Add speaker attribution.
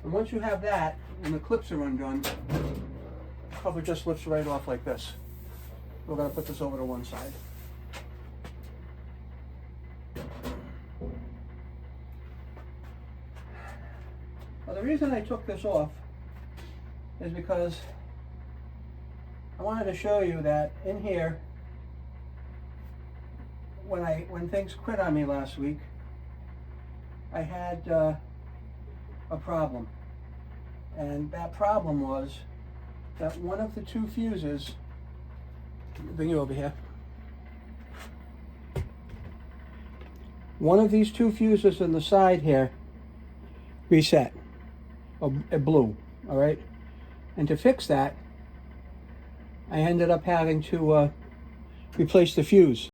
Speaker 1: And once you have that, and the clips are undone, the cover just lifts right off like this. We're going to put this over to one side. Now, the reason I took this off is because I wanted to show you that in here, when things quit on me last week, I had a problem. And that problem was that one of the two fuses, bring you over here, one of these two fuses on the side here reset, or it blew, all right? And to fix that, I ended up having to replace the fuse.